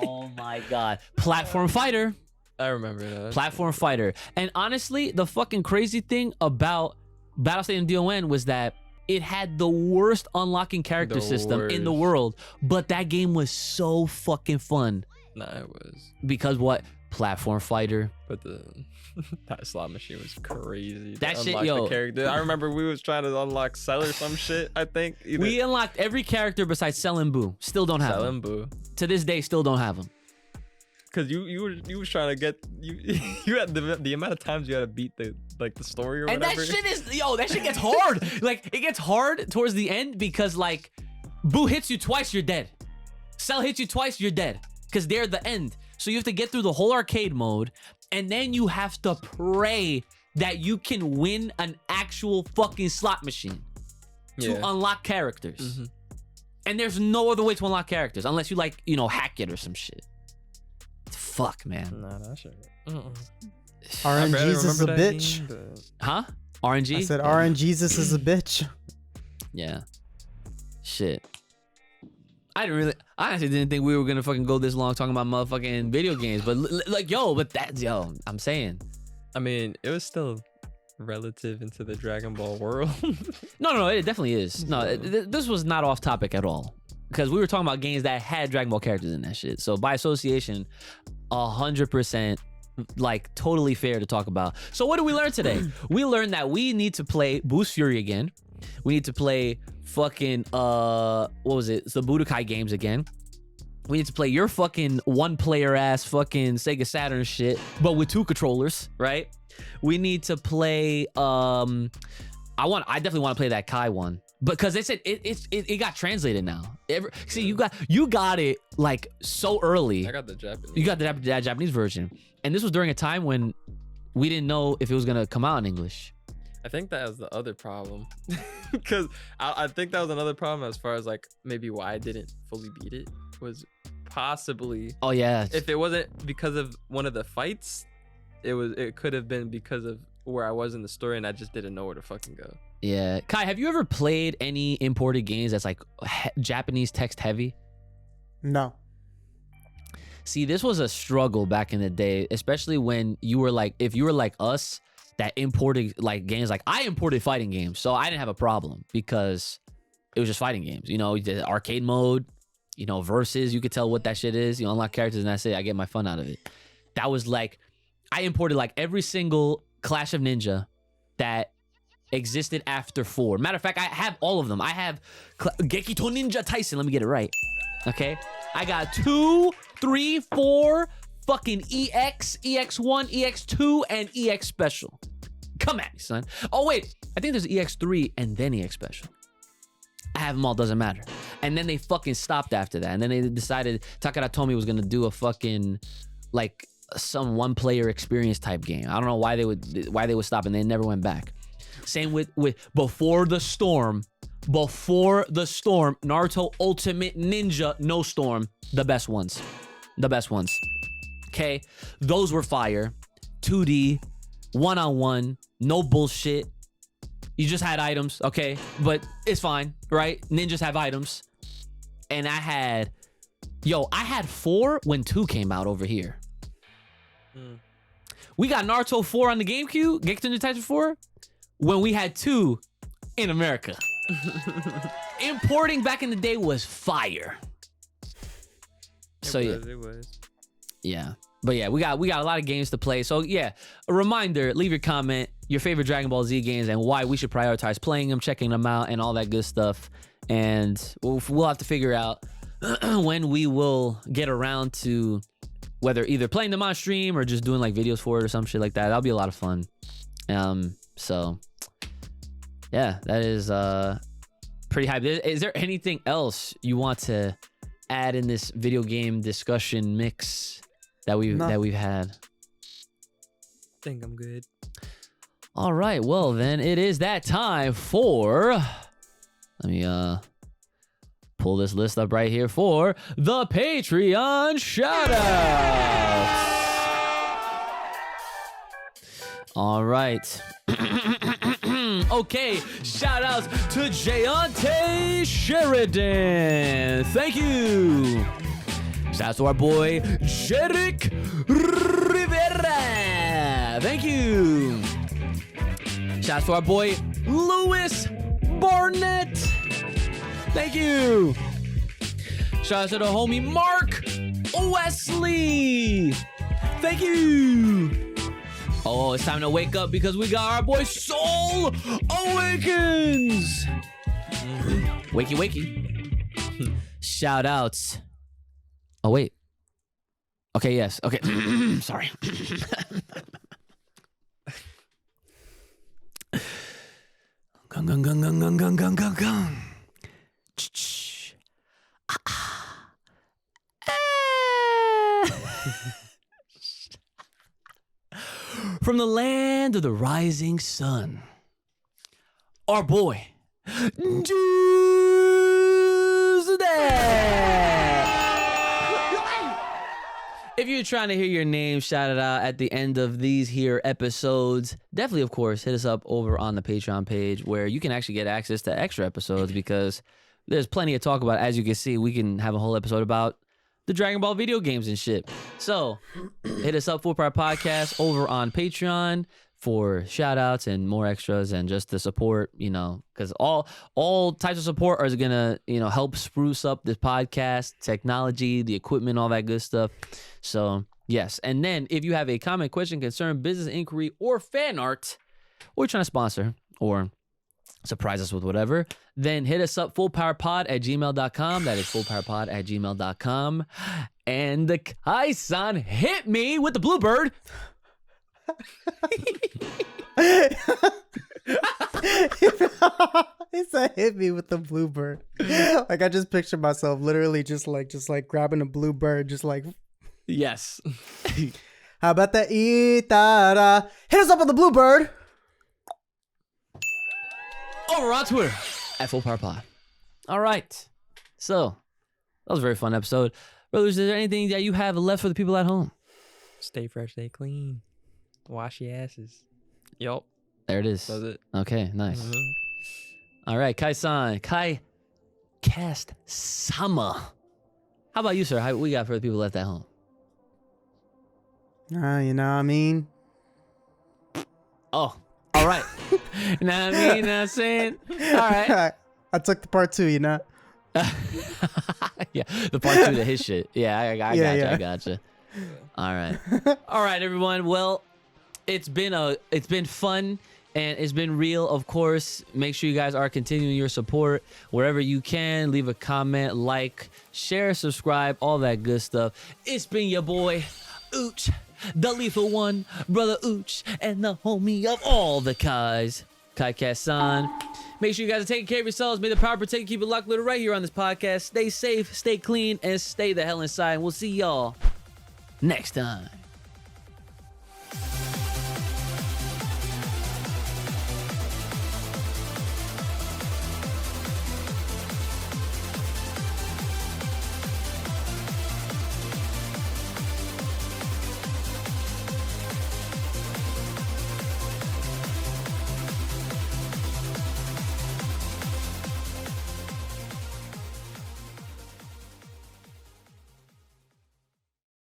Oh my god. Platform fighter. I remember that. Platform fighter. And honestly, the fucking crazy thing about Battle Stadium DON was that it had the worst unlocking character system in the world, but that game was so fucking fun. Nah, it was. Because what? Platform fighter. But that slot machine was crazy. That shit, Unlock yo. the character. I remember we was trying to unlock Cell or some shit, I think. We unlocked every character besides Cell and Boo. Still don't have Cell them. and Boo. To this day, still don't have them. Cause you was trying to get you had the amount of times you had to beat the story or whatever. And that shit is that shit gets hard. Like it gets hard towards the end because like Boo hits you twice, you're dead. Cell hits you twice, you're dead. Cause they're the end. So you have to get through the whole arcade mode, and then you have to pray that you can win an actual fucking slot machine to unlock characters. And there's no other way to unlock characters unless you like, hack it or some shit. Fuck, man. Nah, that shit. RNGesus is a bitch. Huh? RNG? I said RNGesus is a bitch. Yeah. Shit. I honestly didn't think we were gonna fucking go this long talking about motherfucking video games, but I'm saying. I mean, it was still relative into the Dragon Ball world. No, it definitely is. No, this was not off topic at all. Because we were talking about games that had Dragon Ball characters in that shit. So by association, 100% like totally fair to talk about. So what did we learn today? We learned that we need to play Boost Fury again. We need to play fucking what was it? It's the Budokai games again. We need to play your fucking one-player ass fucking Sega Saturn shit, but with 2 controllers, right? We need to play I definitely want to play that Kai one. Because they said it got translated now. See, you got it like so early. I got the Japanese. You got the Japanese version, and this was during a time when we didn't know if it was gonna come out in English. I think that was the other problem, because I think that was another problem as far as like maybe why I didn't fully beat it was possibly. Oh yeah. If it wasn't because of one of the fights, it could have been because of where I was in the story and I just didn't know where to fucking go. Yeah. Kai, have you ever played any imported games that's like Japanese text heavy? No. See, this was a struggle back in the day, especially when you were like, if you were like us that imported like games, like I imported fighting games, so I didn't have a problem because it was just fighting games. You did arcade mode, versus, you could tell what that shit is. You unlock characters and that's it. I get my fun out of it. That was like, I imported like every single Clash of Ninja that existed after 4. Matter of fact, I have all of them. I have Gekito Ninja Tyson. Let me get it right. Okay. I got 2, 3, 4 fucking EX, EX1, EX2, and EX Special. Come at me, son. Oh, wait. I think there's EX3 and then EX Special. I have them all. Doesn't matter. And then they fucking stopped after that. And then they decided Takara Tomy was going to do a fucking like some one-player experience type game. I don't know why they would stop, and they never went back. Same with Before the Storm, Naruto Ultimate Ninja, No Storm, the best ones. Okay, those were fire. 2D, one-on-one, no bullshit. You just had items, okay? But it's fine, right? Ninjas have items. And I had 4 when 2 came out over here. We got Naruto 4 on the GameCube, Gekko no Taisen 4, when we had 2 in America. Importing back in the day was fire. It was. Yeah. But yeah, we got a lot of games to play. So yeah, a reminder, leave your comment, your favorite Dragon Ball Z games and why we should prioritize playing them, checking them out, and all that good stuff. And we'll have to figure out when we will get around to whether either playing them on stream or just doing like videos for it or some shit like that. That'll be a lot of fun. So yeah, that is pretty hype. Is there anything else you want to add in this video game discussion mix that we've had? I think I'm good. All right, well then it is that time for, let me pull this list up right here for the Patreon shoutouts. All right. Okay, shout outs to Jayante Sheridan. Thank you. Shout out to our boy Jerick Rivera. Thank you. Shout out to our boy Louis Barnett. Thank you. Shout out to the homie Mark Wesley. Thank you. Oh, it's time to wake up because we got our boy Soul Awakens. Wakey, wakey. Shout outs. Oh, wait. Okay, yes. Okay. Sorry. Gung, gung, gung, gung, gung, gung, gung, gung, gung. Ch-ch. From the land of the rising sun, our boy, Tuesday. If you're trying to hear your name shouted out at the end of these here episodes, definitely, of course, hit us up over on the Patreon page where you can actually get access to extra episodes because there's plenty to talk about. As you can see, we can have a whole episode about the Dragon Ball video games and shit. So hit us up, Full Power Podcast, over on Patreon for shout outs and more extras and just the support, you know, because all types of support are gonna, you know, help spruce up this podcast, technology, the equipment, all that good stuff. So yes. And then if you have a comment, question, concern, business inquiry, or fan art, or you're trying to sponsor or surprise us with whatever, then hit us up, fullpowerpod@gmail.com. That is fullpowerpod@gmail.com. And the Kai-san hit me with the bluebird. He said hit me with the bluebird. Like I just picture myself literally just like grabbing a bluebird, just like, yes. how about that Itara? Hit us up on the bluebird. Over on Twitter at FullPowerPod. All right. So that was a very fun episode. Brothers, is there anything that you have left for the people at home? Stay fresh, stay clean. Wash your asses. Yup. There it is. That's it. Okay, nice. All right, Kai-san. Kai Cast Sama. How about you, sir? What we got for the people left at home? You know what I mean? Oh, all right. You know what I mean? I'm saying? All right. I took the part 2, you know? Yeah, the part 2 to his shit. Yeah, I gotcha. All right. All right, everyone. Well, it's been fun and it's been real, of course. Make sure you guys are continuing your support wherever you can. Leave a comment, like, share, subscribe, all that good stuff. It's been your boy, Ooch, the lethal one, brother Ooch, and the homie of all the Kais, Kai-San. Make sure you guys are taking care of yourselves. May the power protect, keep it locked little right here on this podcast. Stay safe, stay clean, and stay the hell inside. And we'll see y'all next time.